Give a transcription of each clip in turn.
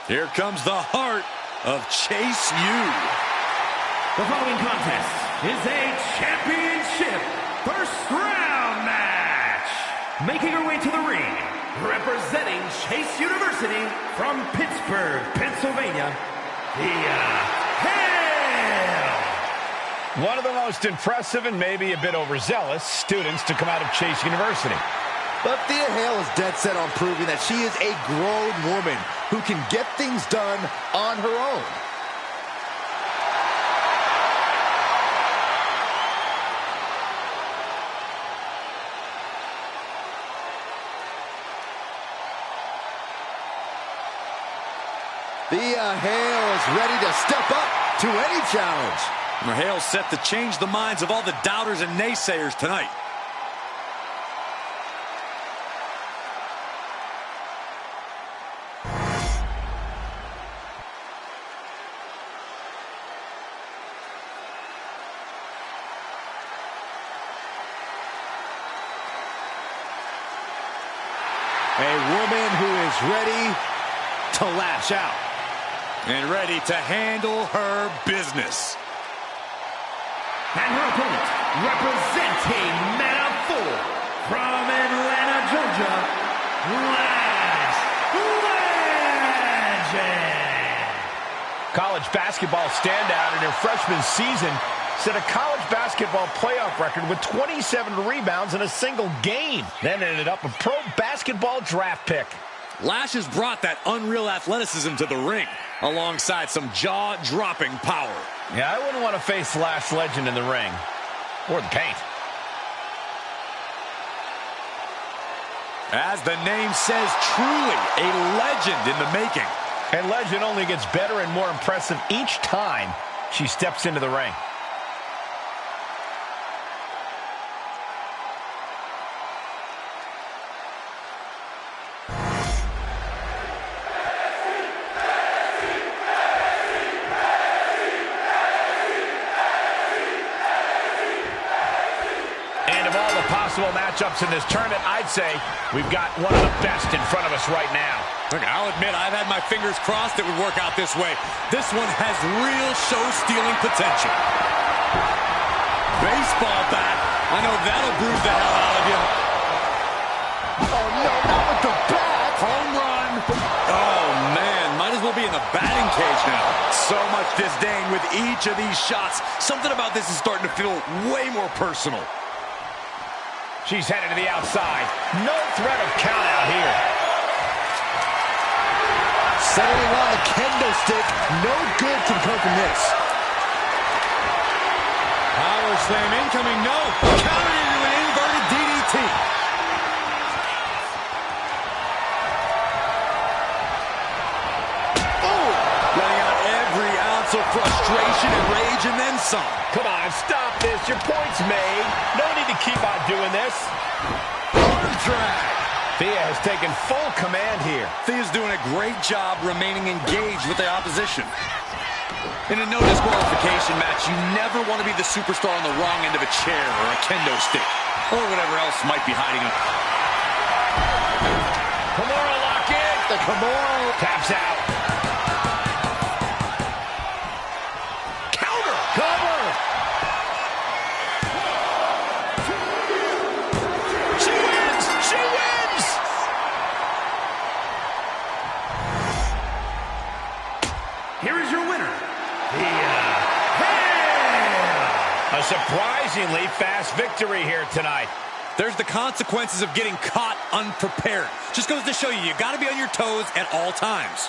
Here comes the heart of Chase U. The following contest is a championship first round match. Making her way to the ring, representing Chase University from Pittsburgh, Pennsylvania, Thea Hale. One of the most impressive and maybe a bit overzealous students to come out of Chase University. But Thea Hale is dead set on proving that she is a grown woman who can get things done on her own. Thea Hale is ready to step up to any challenge. Hale set to change the minds of all the doubters and naysayers tonight. A woman who is ready to lash out. And ready to handle her business. And her opponent, representing Meta 4 from Atlanta, Georgia, Lash Legend. College basketball standout in her freshman season set a college basketball playoff record with 27 rebounds in a single game. Then ended up a pro basketball draft pick. Lash has brought that unreal athleticism to the ring, alongside some jaw-dropping power. Yeah, I wouldn't want to face Lash Legend in the ring. Or the paint. As the name says, truly a legend in the making. And Legend only gets better and more impressive each time she steps into the ring. Possible matchups in this tournament, I'd say we've got one of the best in front of us right now. Look, I'll admit I've had my fingers crossed it would work out this way. This one has real show-stealing potential. Baseball bat. I know that'll bruise the hell out of you. Oh, no, not with the bat. Home run. Oh, man, might as well be in the batting cage now. So much disdain with each of these shots. Something about this is starting to feel way more personal. She's headed to the outside. No threat of count out here. Settling on the kendo stick. No good can come from this. Power slam incoming. No. Countered into an inverted DDT. Oh! Letting out every ounce of frustration and rage and then some. Come on, stop this. Your point's made. No need to keep on doing this. Arm drag. Thea has taken full command here. Thea's doing a great job remaining engaged with the opposition. In a no disqualification match, you never want to be the superstar on the wrong end of a chair or a kendo stick, or whatever else might be hiding up. Kimura lock in. The Kimura taps out. Counter. Cover. She wins. She wins. Here is your winner, Thea Hale. A surprisingly fast victory here tonight. There's the consequences of getting caught unprepared. Just goes to show you, you got to be on your toes at all times.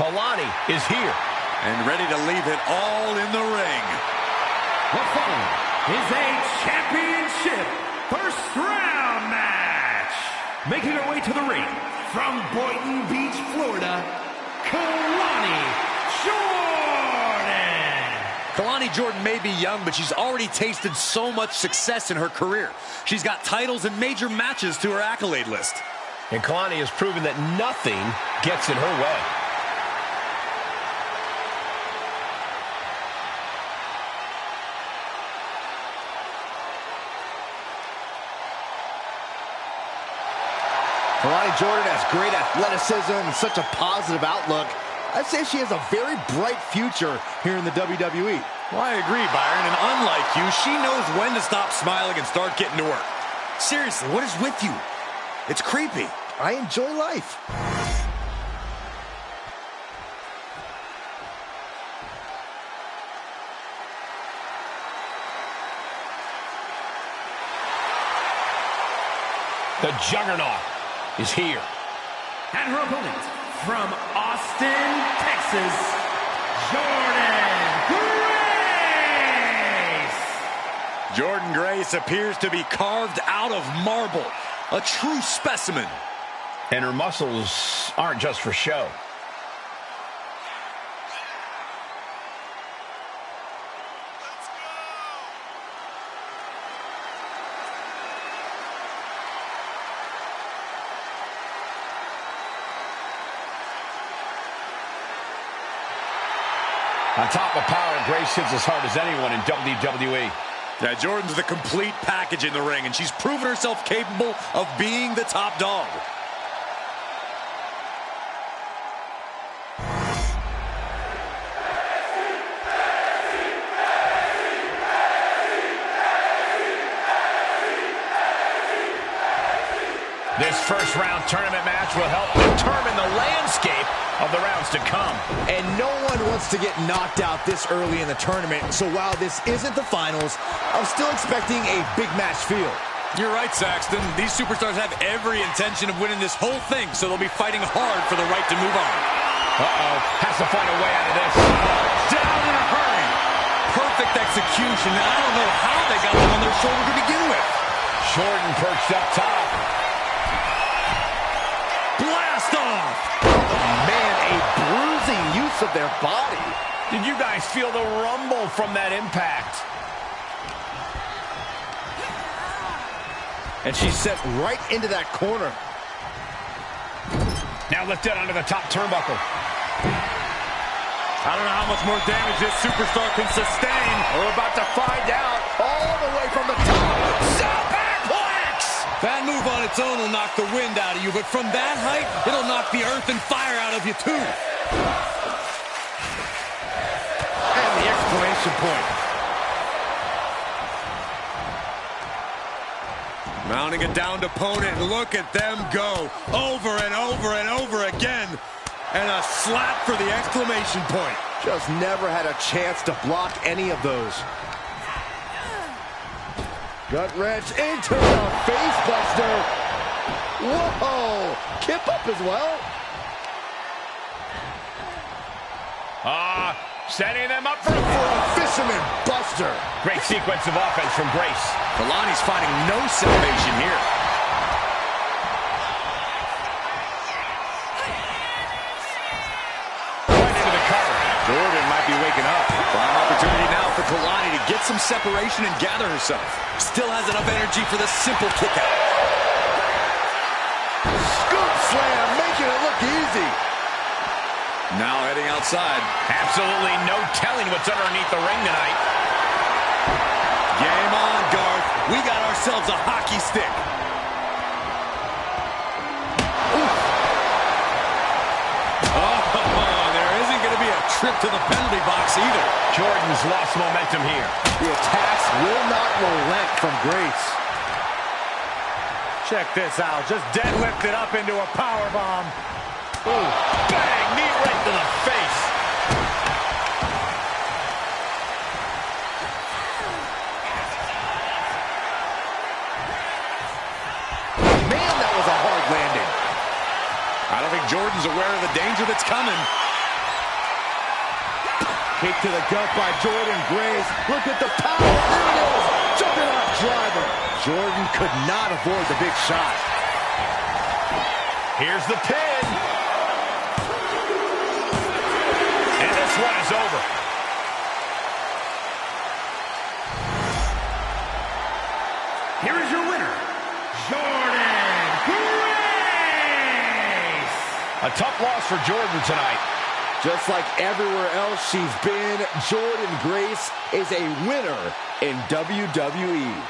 Kalani is here. And ready to leave it all in the ring. The following is a championship first round match. Making her way to the ring from Boynton Beach, Florida, Kalani Jordan. Kalani Jordan may be young, but she's already tasted so much success in her career. She's got titles and major matches to her accolade list. And Kalani has proven that nothing gets in her way. Kalani Jordan has great athleticism and such a positive outlook. I'd say she has a very bright future here in the WWE. Well, I agree, Byron, and unlike you, she knows when to stop smiling and start getting to work. Seriously, what is with you? It's creepy. I enjoy life. The Juggernaut is here. And her opponent from Austin, Texas, Jordan Grace. Jordan Grace appears to be carved out of marble. A true specimen. And her muscles aren't just for show. On top of power, Grace hits as hard as anyone in WWE. Yeah, Jordan's the complete package in the ring, and she's proven herself capable of being the top dog. This first-round tournament match will help determine the landscape of the rounds to come. And no one wants to get knocked out this early in the tournament, so while this isn't the finals, I'm still expecting a big match feel. You're right, Saxton. These superstars have every intention of winning this whole thing, so they'll be fighting hard for the right to move on. Has to find a way out of this. Down in a hurry. Perfect execution, and I don't know how they got them on their shoulder to begin with. Jordan perched up top. Blast off! Man, a bruising use of their body. Did you guys feel the rumble from that impact? And she's set right into that corner. Now lifted onto the top turnbuckle. I don't know how much more damage this superstar can sustain. We're about to find out. All the way from the top. That move on its own will knock the wind out of you, but from that height, it'll knock the earth and fire out of you, too. And the exclamation point. Mounting a downed opponent, and look at them go. Over and over and over again. And a slap for the exclamation point. Just never had a chance to block any of those. Gut wrench into the face buster. Whoa! Kip up as well. Setting them up for a fisherman buster. Great sequence of offense from Grace. Kalani's finding no salvation here. Right into the cover. Jordan might be waking up. Prime opportunity now for Kalani to get some separation and gather herself. Still has enough energy for the simple kick out. Scoop slam, making it look easy. Now heading outside. Absolutely no telling what's underneath the ring tonight. Game on, Garth. We got ourselves a hockey stick. Oh, there isn't going to be a trip to the penalty box either. Jordan's lost momentum here. The attacks will not relent from Grace. Check this out. Just deadlifted up into a powerbomb. Ooh, bang, knee right to the face. Man, that was a hard landing. I don't think Jordan's aware of the danger that's coming. Kick to the gut by Jordan Grace. Look at the power. There it is. Juggernaut driver. Jordan could not avoid the big shot. Here's the pin. And this one is over. Here is your winner, Jordan Grace. A tough loss for Jordan tonight. Just like everywhere else she's been, Jordan Grace is a winner in WWE.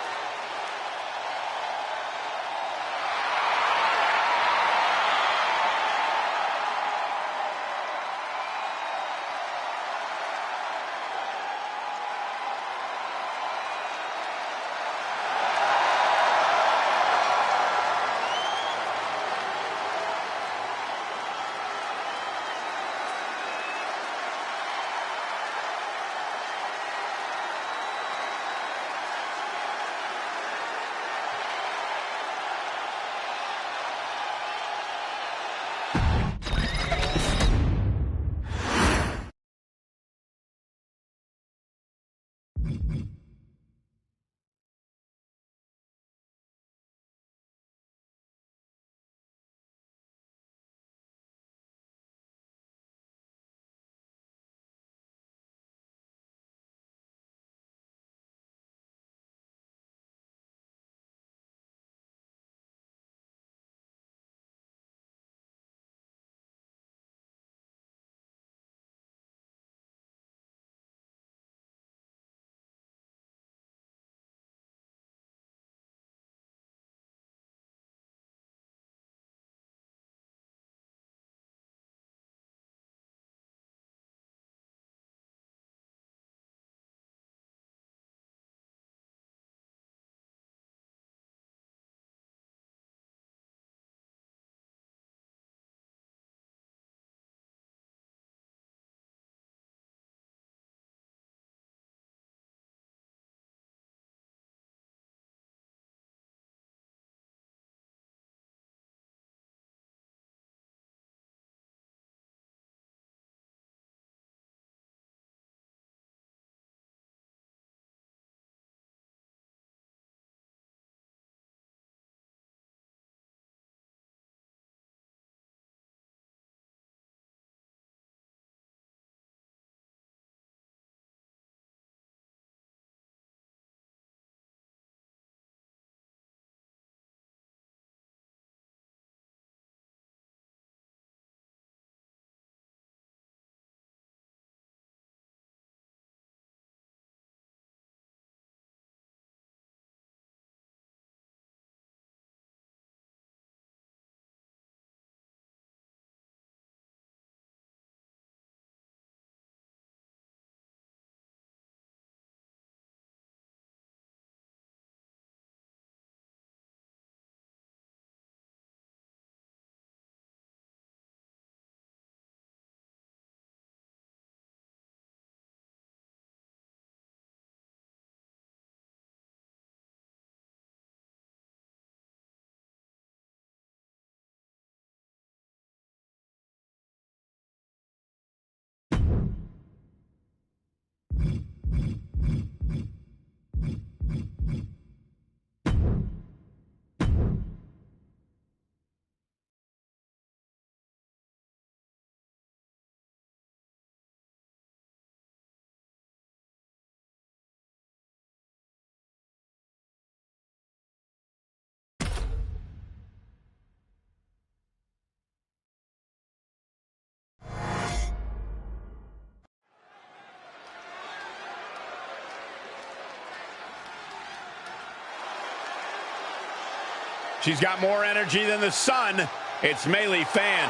She's got more energy than the sun. It's Melee Fan.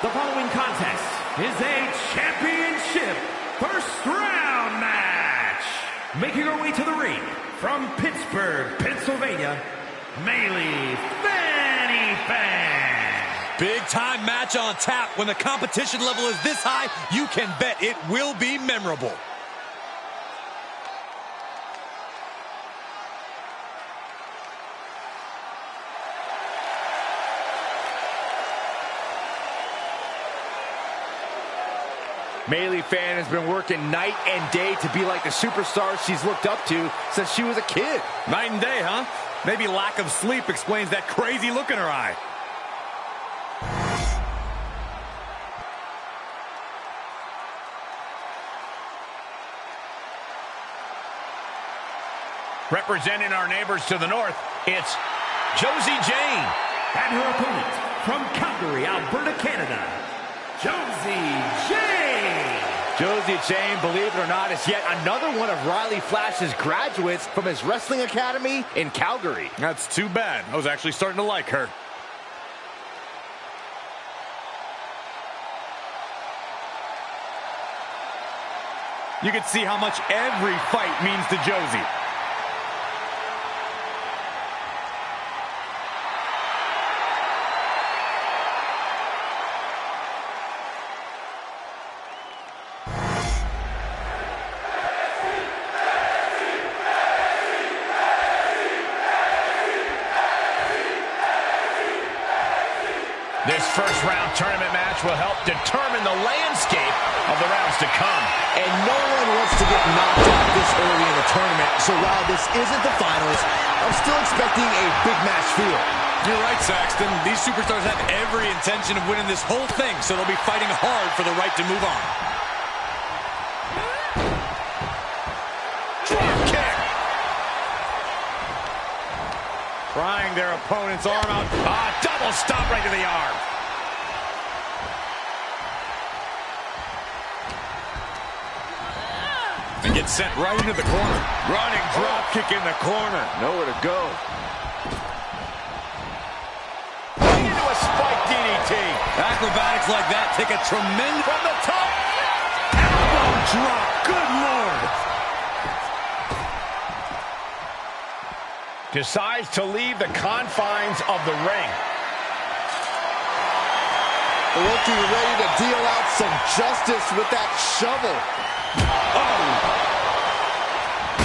The following contest is a championship first round match. Making her way to the ring from Pittsburgh, Pennsylvania, Melee Fanny Fan. Big time match on tap. When the competition level is this high, you can bet it will be memorable. Bayley fan has been working night and day to be like the superstar she's looked up to since she was a kid. Night and day, huh? Maybe lack of sleep explains that crazy look in her eye. Representing our neighbors to the north, it's Josie Jane. And her opponent from Calgary, Alberta, Canada, Josie Jane. Josie Jane, believe it or not, is yet another one of Riley Flash's graduates from his wrestling academy in Calgary. That's too bad. I was actually starting to like her. You can see how much every fight means to Josie. This first-round tournament match will help determine the landscape of the rounds to come. And no one wants to get knocked out this early in the tournament, so while this isn't the finals, I'm still expecting a big match feel. You're right, Saxton. These superstars have every intention of winning this whole thing, so they'll be fighting hard for the right to move on. Drop kick! Prying their opponent's arm out. Double stomp right to the arm. And gets sent right into the corner. Running drop kick in the corner. Nowhere to go. Into a spike DDT. Acrobatics like that take a tremendous... From the top. Elbow drop. Good Lord. Decides to leave the confines of the ring. Looking ready to deal out some justice with that shovel. Oh!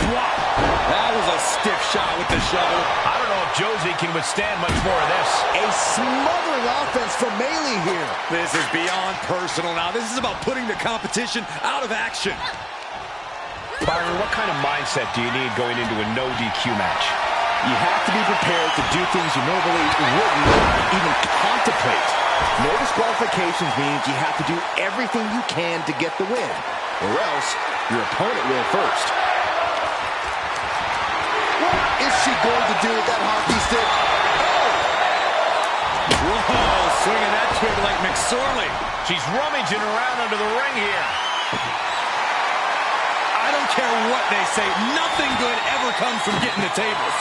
Wow. That was a stiff shot with the shovel. I don't know if Josie can withstand much more of this. A smothering offense from Bayley here. This is beyond personal now. This is about putting the competition out of action. Byron, what kind of mindset do you need going into a no DQ match? You have to be prepared to do things you normally wouldn't even contemplate. No disqualifications means you have to do everything you can to get the win, or else your opponent will first. What is she going to do with that hockey stick? Oh! Whoa, swinging that twig like McSorley. She's rummaging around under the ring here. I don't care what they say. Nothing good ever comes from getting the tables.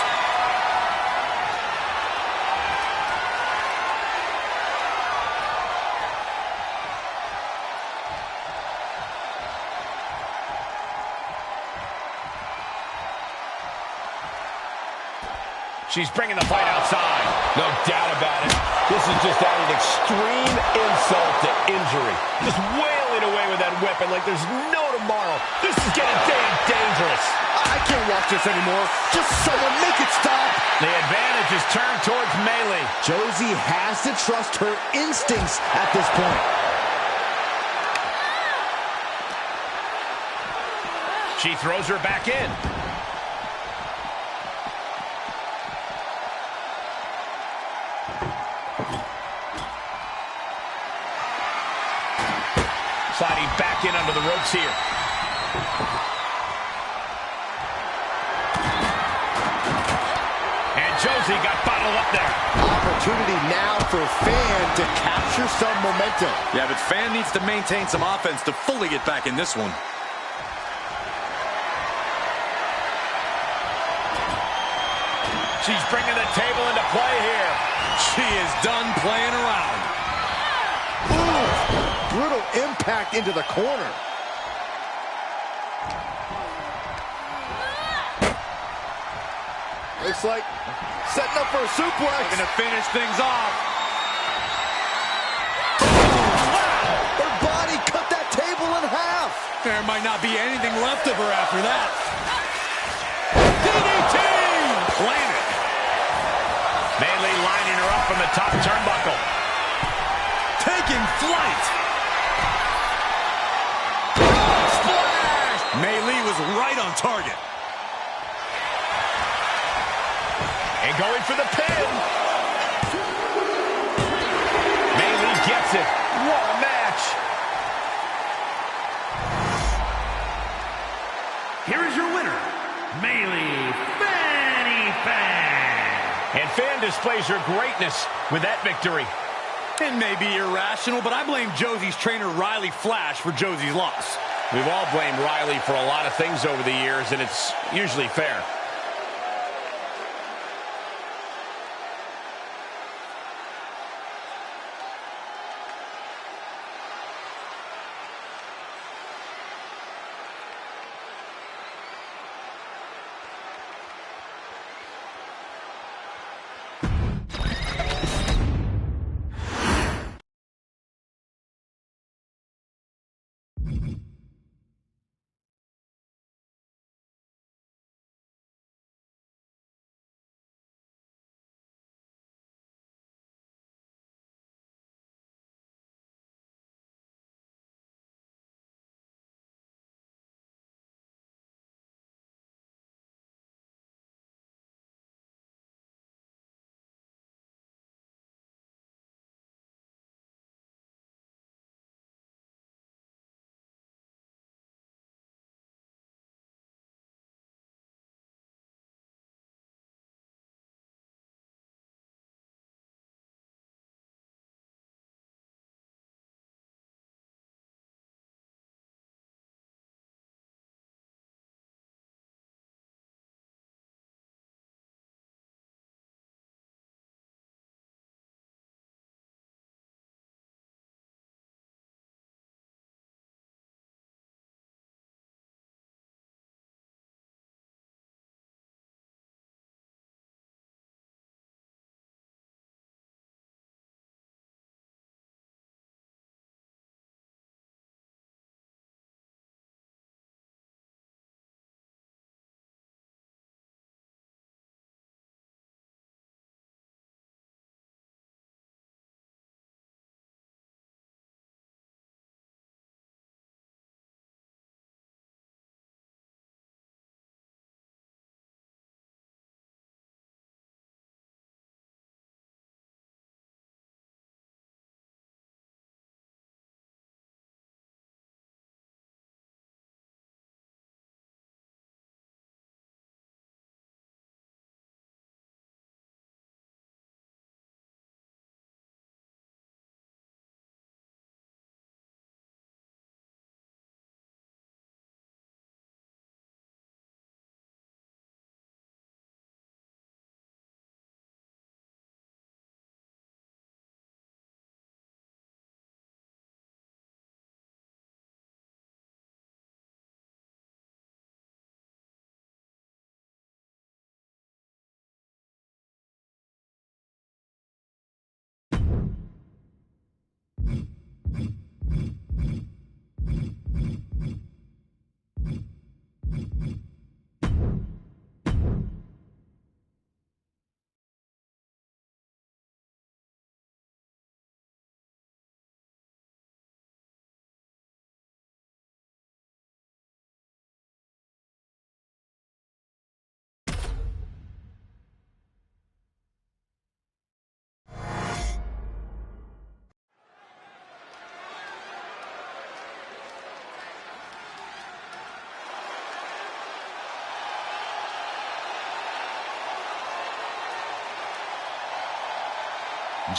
She's bringing the fight outside. No doubt about it. This is just adding extreme insult to injury. Just wailing away with that weapon like there's no tomorrow. This is getting damn dangerous. I can't watch this anymore. Just someone make it stop. The advantage is turned towards Bayley. Josie has to trust her instincts at this point. She throws her back in. Sliding back in under the ropes here. And Josie got bottled up there. Opportunity now for Fan to capture some momentum. Yeah, but Fan needs to maintain some offense to fully get back in this one. She's bringing the table into play here. She is done playing around. Ooh, brutal impact into the corner. Looks like setting up for a suplex. Going to finish things off. Wow! Her body cut that table in half. There might not be anything left of her after that. DDT! Planted. Bayley lining her up from the top turnbuckle. Taking flight. was right on target. And going for the pin. Bayley gets it. What a match. Here is your winner, Bayley Fanny Fan. And Fan displays her greatness with that victory. It may be irrational, but I blame Josie's trainer, Riley Flash, for Josie's loss. We've all blamed Riley for a lot of things over the years, and it's usually fair.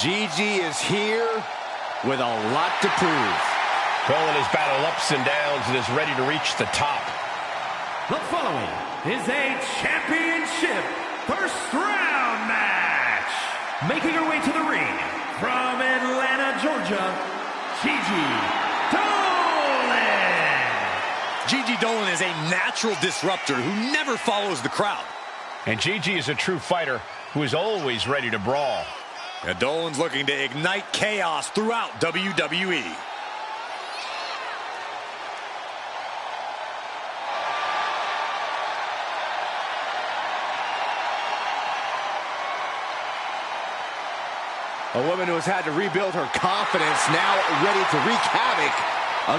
Gigi is here with a lot to prove. Calling his battle ups and downs and is ready to reach the top. The following is a championship first round match. Making her way to the ring from Atlanta, Georgia, Gigi Dolan. Gigi Dolan is a natural disruptor who never follows the crowd. And Gigi is a true fighter who is always ready to brawl. And Dolan's looking to ignite chaos throughout WWE. A woman who has had to rebuild her confidence, now ready to wreak havoc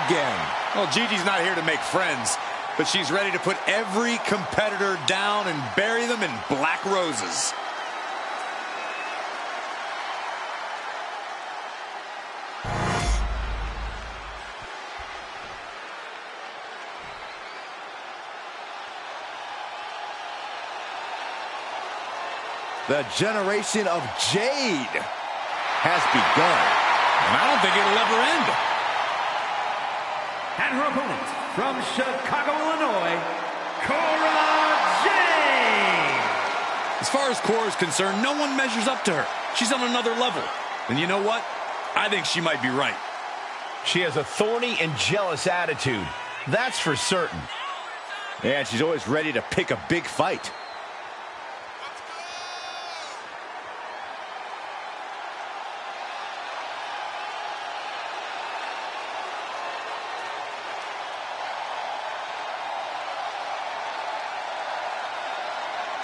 again. Well, Gigi's not here to make friends. but she's ready to put every competitor down and bury them in black roses. The generation of Jade has begun. And I don't think it'll ever end. And her opponent from Chicago, Illinois, Cora Jade. As far as Cora is concerned, no one measures up to her. She's on another level. And you know what? I think she might be right. She has a thorny and jealous attitude. That's for certain. And she's always ready to pick a big fight.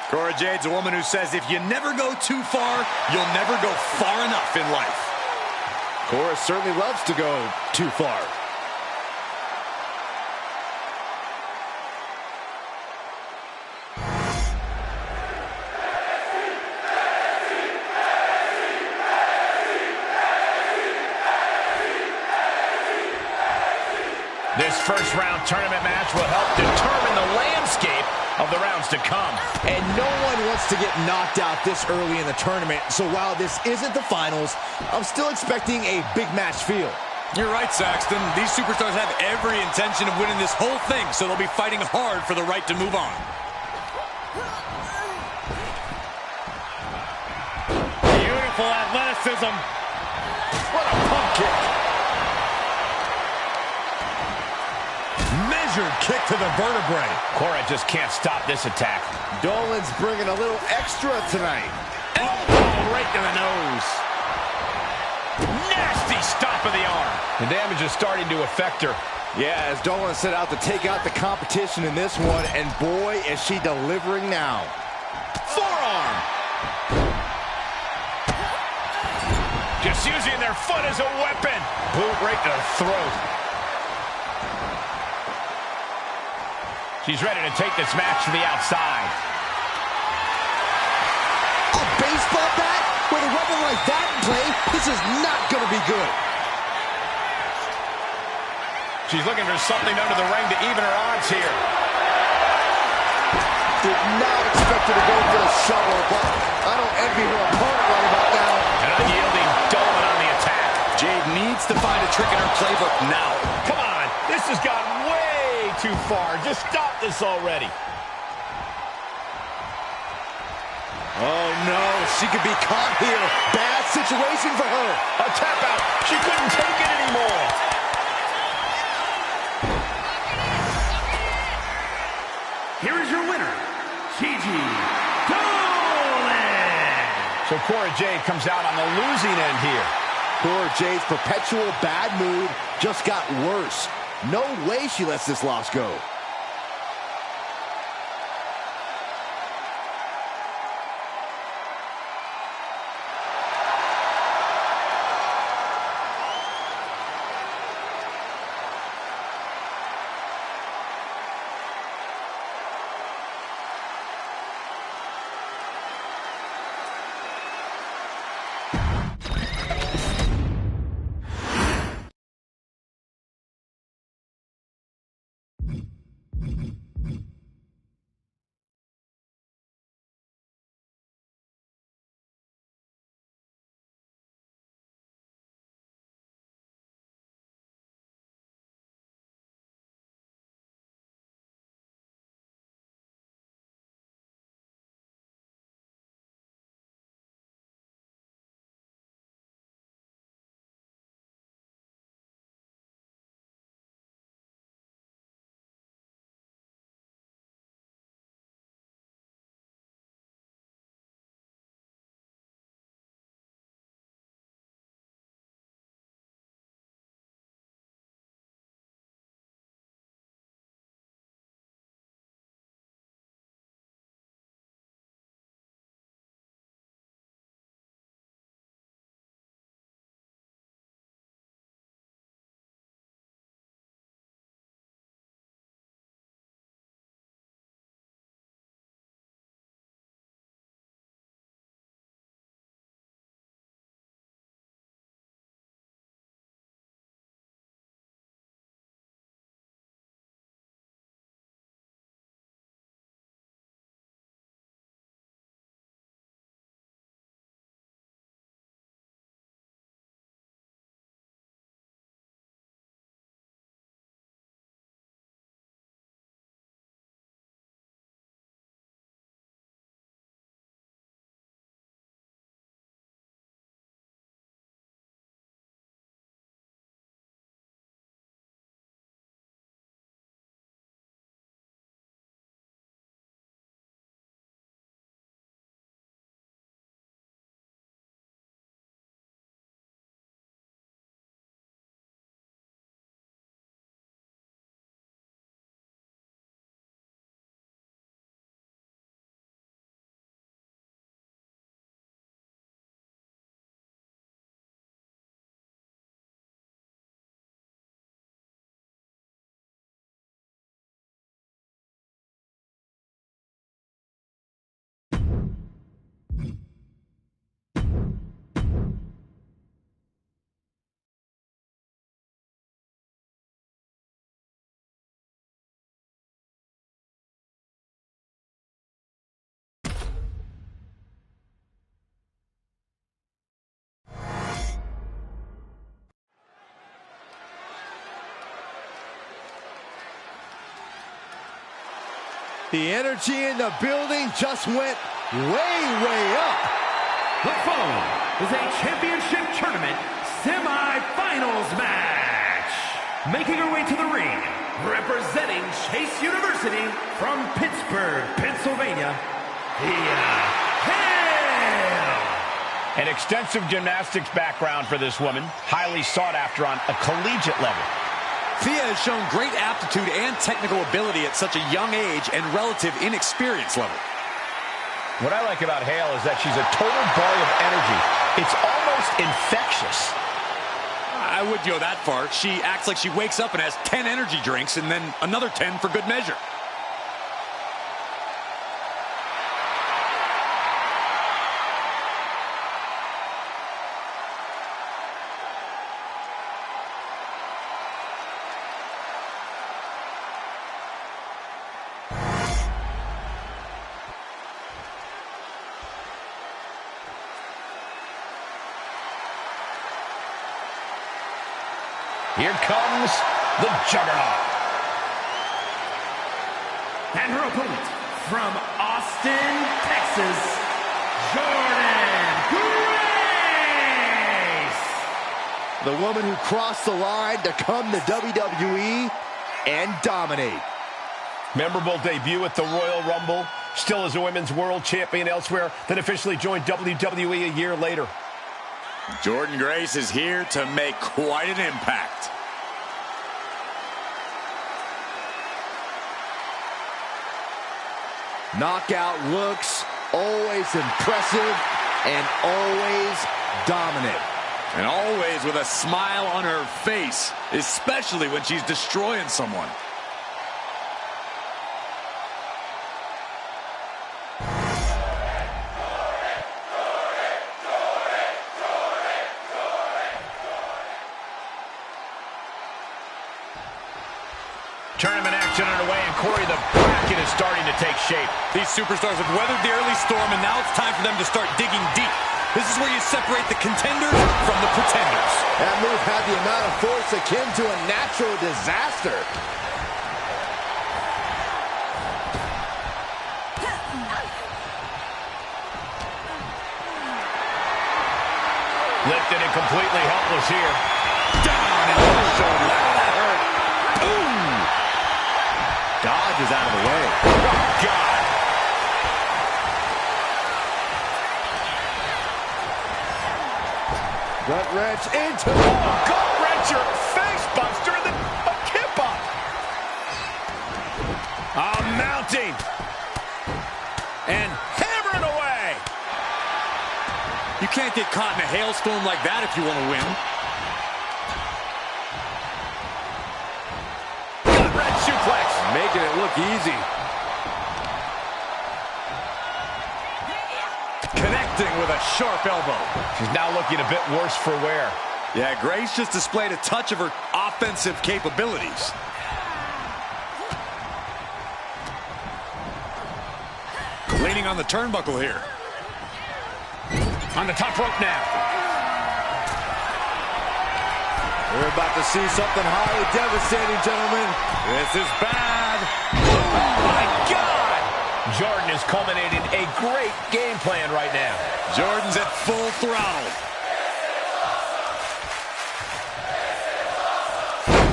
Cora Jade's a woman who says if you never go too far, you'll never go far enough in life. Cora certainly loves to go too far. This first round tournament match will help determine the landscape of the rounds to come. And no one wants to get knocked out this early in the tournament, so while this isn't the finals, I'm still expecting a big match feel. You're right, Saxton. These superstars have every intention of winning this whole thing, so they'll be fighting hard for the right to move on. Beautiful athleticism. What a pump kick. Measured kick to the vertebrae. Cora just can't stop this attack. Dolan's bringing a little extra tonight. Elbow right to the nose. Nasty stop of the arm. The damage is starting to affect her. Yeah, as Dolan set out to take out the competition in this one, and boy, is she delivering now. Forearm. Just using their foot as a weapon. Boot right to the throat. She's ready to take this match to the outside. A baseball bat? With a weapon like that in play, this is not going to be good. She's looking for something under the ring to even her odds here. Did not expect her to go for the shovel, but I don't envy her opponent right about now. An unyielding Dolan on the attack. Jade needs to find a trick in her playbook now. Come on, this has gotten way too far. Just stop this already. Oh no, she could be caught here. Bad situation for her. A tap out. She couldn't take it anymore. Here is your winner, Gigi Dolan. So Cora Jade comes out on the losing end here. Cora Jade's perpetual bad mood just got worse. No way she lets this loss go. The energy in the building just went way up. The following is a championship tournament semi-finals match. Making her way to the ring, representing Chase University from Pittsburgh, Pennsylvania, An extensive gymnastics background for this woman, highly sought after on a collegiate level. Thea has shown great aptitude and technical ability at such a young age and relative inexperience level. What I like about Hale is that she's a total ball of energy. It's almost infectious. I wouldn't go that far. She acts like she wakes up and has 10 energy drinks and then another 10 for good measure. Here comes the Juggernaut. and her opponent from Austin, Texas, Jordynne Grace. The woman who crossed the line to come to WWE and dominate. Memorable debut at the Royal Rumble. Still as a women's world champion elsewhere, then officially joined WWE a year later. Jordynne Grace is here to make quite an impact. Knockout looks, always impressive, and always dominant. And always with a smile on her face, especially when she's destroying someone. Tournament action underway, and Corey, the bracket is starting to take shape. These superstars have weathered the early storm, and now it's time for them to start digging deep. This is where you separate the contenders from the pretenders. That move had the amount of force akin to a natural disaster. Lifted and completely helpless here. Down and low shoulder. That hurt. Boom! Dodge is out of the way. Oh, God. Gut wrench into Oh, gut wrencher, face buster, and then a kip up. Mounting. And hammering away. You can't get caught in a hailstorm like that if you want to win. Gut wrench suplex. making it look easy. Connecting with a sharp elbow. She's now looking a bit worse for wear. Yeah, Grace just displayed a touch of her offensive capabilities. Leaning on the turnbuckle here. On the top rope now. We're about to see something highly devastating, gentlemen. This is bad. Oh, my God! Jordynne is culminating a great game plan right now. Jordynne's at full throttle.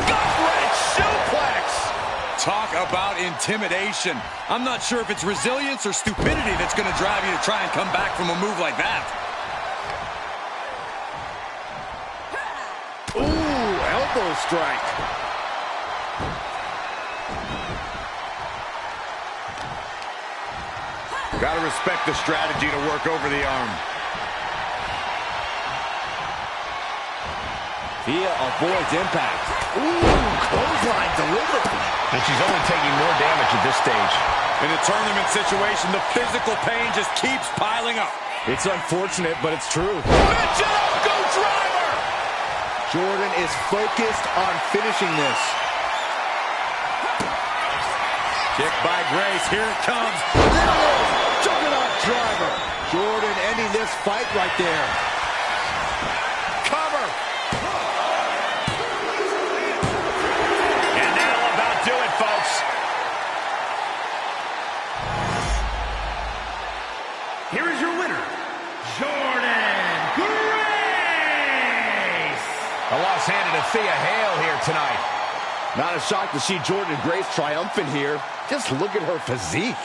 Gut-wrench suplex! Talk about intimidation. I'm not sure if it's resilience or stupidity that's going to drive you to try and come back from a move like that. Ooh, elbow strike. Got to respect the strategy to work over the arm. Thea avoids impact. Ooh, clothesline delivered. And she's only taking more damage at this stage. In a tournament situation, the physical pain just keeps piling up. It's unfortunate, but it's true. Go driver! Jordynne is focused on finishing this. Kick by Grace. Here it comes. There it is. Juggernaut driver. Jordynne ending this fight right there. Cover. And that'll about do it, folks. A loss handed to Thea Hale here tonight. Not a shock to see Jordynne Grace triumphant here. Just look at her physique.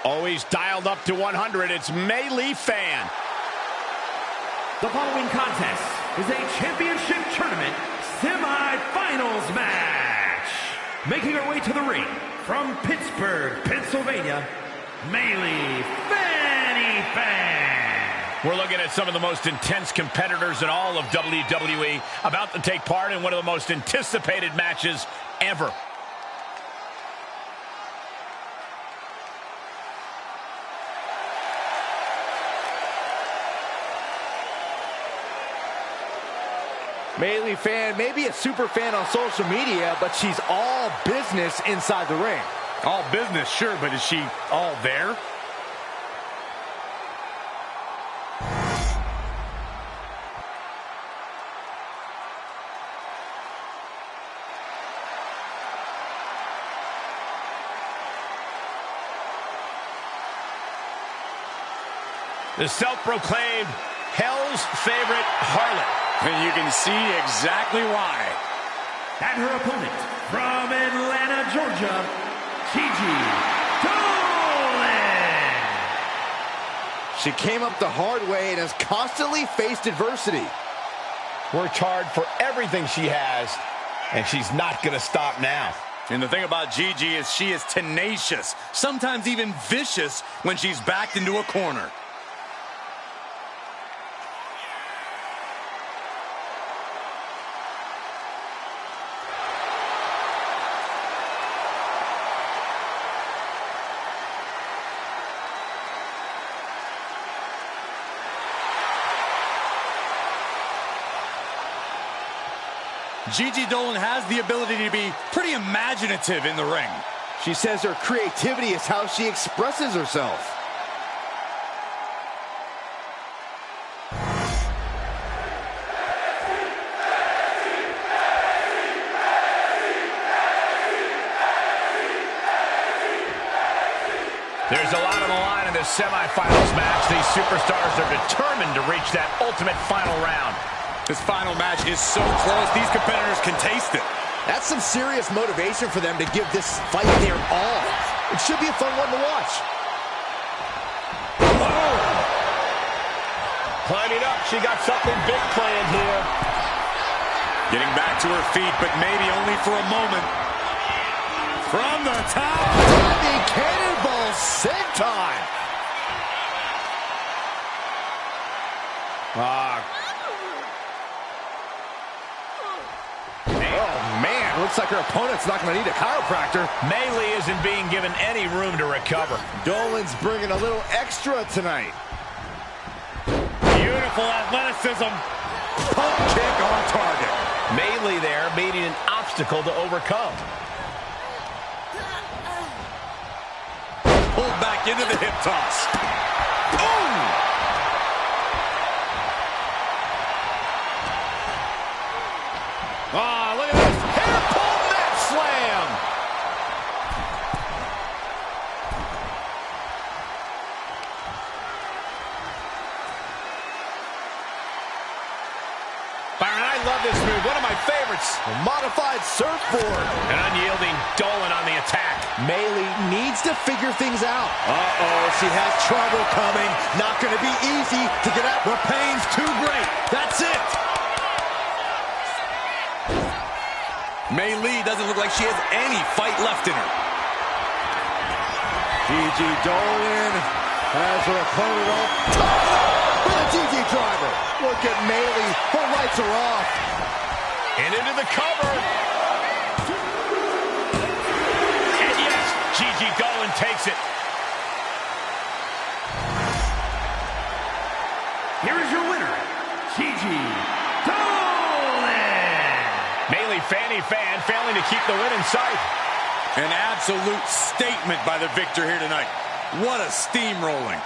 Always dialed up to 100, it's Mei Lee Fan. The following contest is a championship tournament semi-finals match. Making her way to the ring from Pittsburgh, Pennsylvania, Mei Lee Fanny Fan. We're looking at some of the most intense competitors in all of WWE about to take part in one of the most anticipated matches ever. Mei Lee Fan may be a super fan on social media, but she's all business inside the ring. All business, sure, but is she all there? The self-proclaimed Hell's favorite harlot. And you can see exactly why. And her opponent from Atlanta, Georgia, Gigi Dolan. She came up the hard way and has constantly faced adversity. Worked hard for everything she has, and she's not going to stop now. And the thing about Gigi is she is tenacious, sometimes even vicious when she's backed into a corner. Gigi Dolan has the ability to be pretty imaginative in the ring. She says her creativity is how she expresses herself. There's a lot on the line in this semifinals match. These superstars are determined to reach that ultimate final round. This final match is so close, these competitors can taste it. That's some serious motivation for them to give this fight their all. It should be a fun one to watch. Whoa. Climbing up, she got something big planned here. Getting back to her feet, but maybe only for a moment. From the top. The cannonball senton. Looks like her opponent's not going to need a chiropractor. Mei Lee isn't being given any room to recover. Dolan's bringing a little extra tonight. Beautiful athleticism. Pump kick on target. Mei Lee there meeting an obstacle to overcome. Pulled back into the hip toss. Boom! Ah, look at this. Hair pull neck slam. Byron, I love this move. One of my favorites. A modified surfboard. An unyielding Dolan on the attack. Mei Lee needs to figure things out. Uh-oh, she has trouble coming. Not going to be easy to get out. The pain's too great. That's it. Mei Lee doesn't look like she has any fight left in her. Gigi Dolan has her opponent off top with a Gigi driver. Look at Mei Lee. Her lights are off. And into the cover. And yes, Gigi Dolan takes it. Here is your winner, Gigi Dolan. Mei Lee fanny fan, failing to keep the win in sight. An absolute statement by the victor here tonight. What a steamrolling.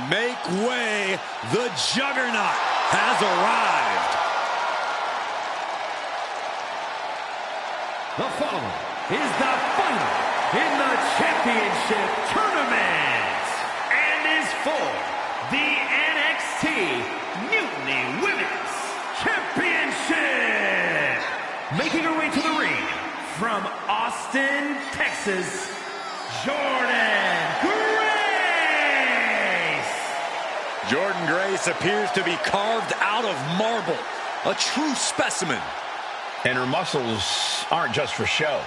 Make way, the Juggernaut has arrived. The following is the final in the championship tournament and is for the NXT Mutiny Women's Championship. Making her way to the ring from Austin, Texas, Jordan Grace. Jordan Grace appears to be carved out of marble, a true specimen. And her muscles aren't just for show.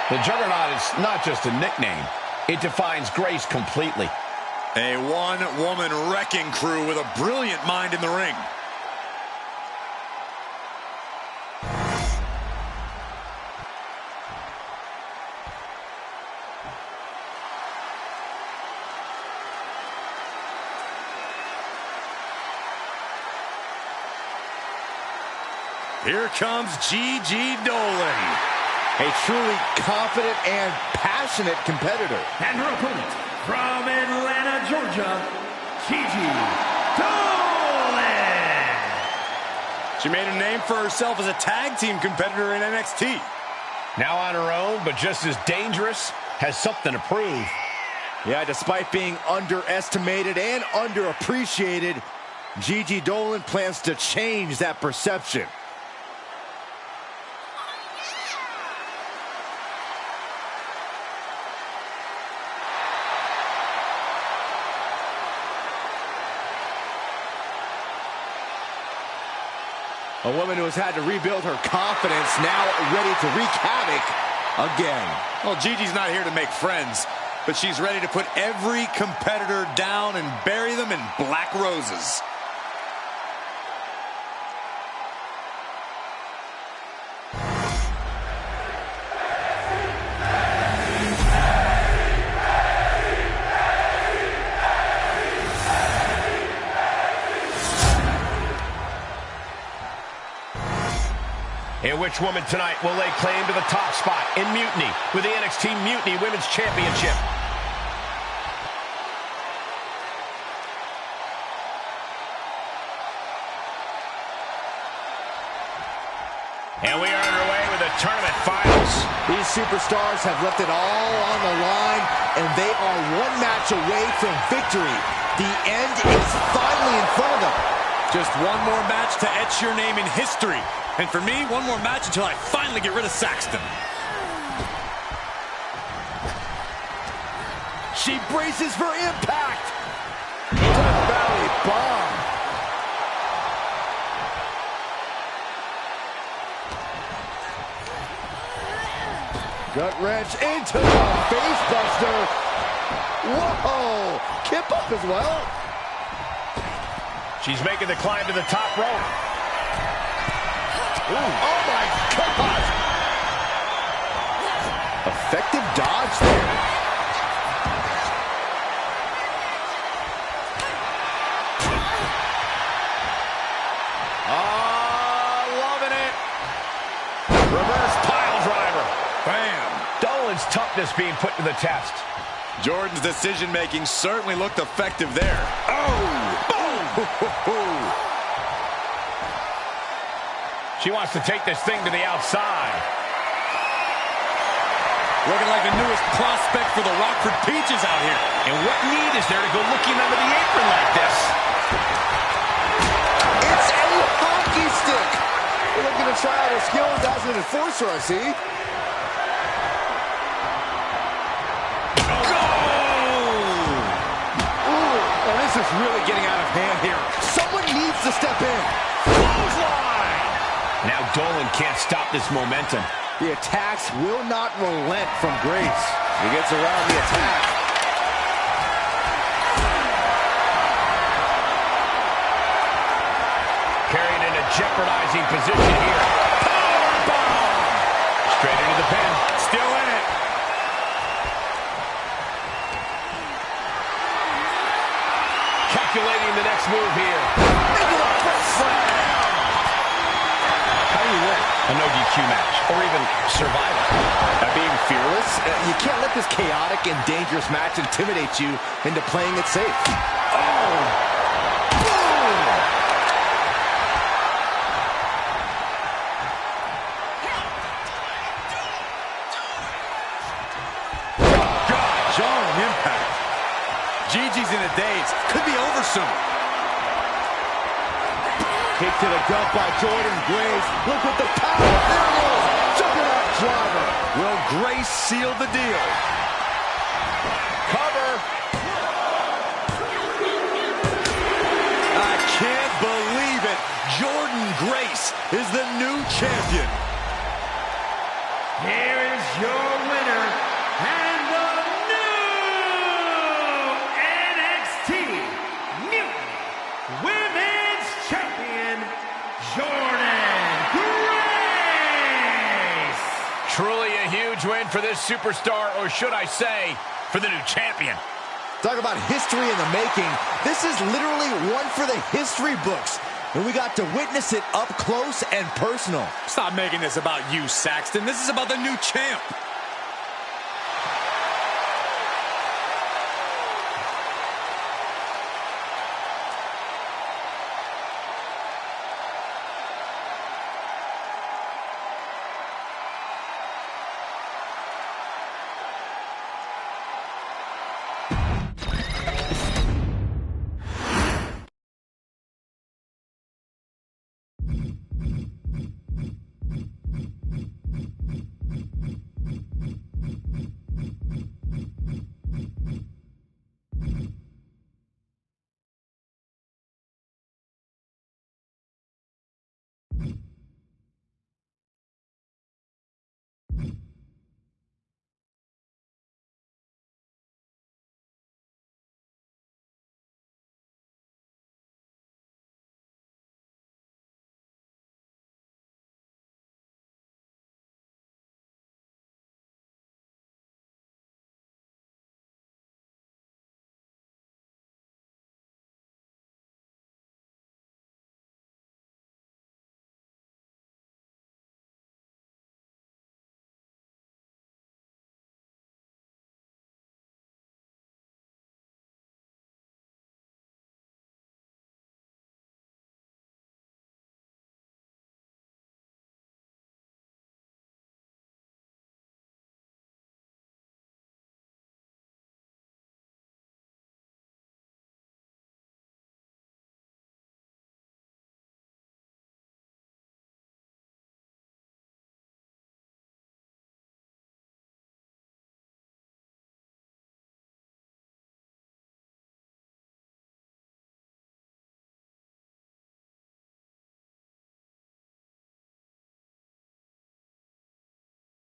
The Juggernaut is not just a nickname. It defines Grace completely. A one-woman wrecking crew with a brilliant mind in the ring. Here comes Gigi Dolan. A truly confident and passionate competitor. And her opponent from Atlanta, Georgia, Gigi Dolan. She made a name for herself as a tag team competitor in NXT. Now on her own, but just as dangerous, has something to prove. Yeah, despite being underestimated and underappreciated, Gigi Dolan plans to change that perception. A woman who has had to rebuild her confidence, now ready to wreak havoc again. Well, Gigi's not here to make friends, but she's ready to put every competitor down and bury them in black roses. And which woman tonight will lay claim to the top spot in Mutiny with the NXT Mutiny Women's Championship? And we are underway with the tournament finals. These superstars have left it all on the line, and they are one match away from victory. The end is finally in front of them. Just one more match to etch your name in history. And for me, one more match until I finally get rid of Saxton. She braces for impact. Into the belly bomb. Gut wrench into the face buster. Whoa! Kip up as well. She's making the climb to the top rope. Ooh. Oh my God! Effective dodge there. Loving it. Reverse pile driver. Bam. Dolan's toughness being put to the test. Jordan's decision-making certainly looked effective there. Oh! Boom! She wants to take this thing to the outside. Looking like the newest prospect for the Rockford Peaches out here. And what need is there to go looking under the apron like this? It's a hockey stick. We're looking to try out her skills as an enforcer, I see. This is really getting out of hand here. Someone needs to step in. Clothesline! Now Dolan can't stop this momentum. The attacks will not relent from Grace. He gets around the attack. Carried in a jeopardizing position here. Powerbomb! Straight into the pin. Still in it. Calculating the next move here. Into the press slam. How do you win a no DQ match or even survive it? By being fearless. You can't let this chaotic and dangerous match intimidate you into playing it safe. Oh! Jarring impact. Gigi's in a daze. Could be over soon. Kick to the gut by Jordan Grace. Look at the power. There it is. Juggernaut driver. Will Grace seal the deal? Cover. I can't believe it. Jordan Grace is the new champion. Here is your winner, and the new NXT Mutiny Women's Champion, Jordan Grace. Truly a huge win for this superstar, or should I say, for the new champion. Talk about history in the making. This is literally one for the history books. And we got to witness it up close and personal. Stop making this about you, Saxton. This is about the new champ.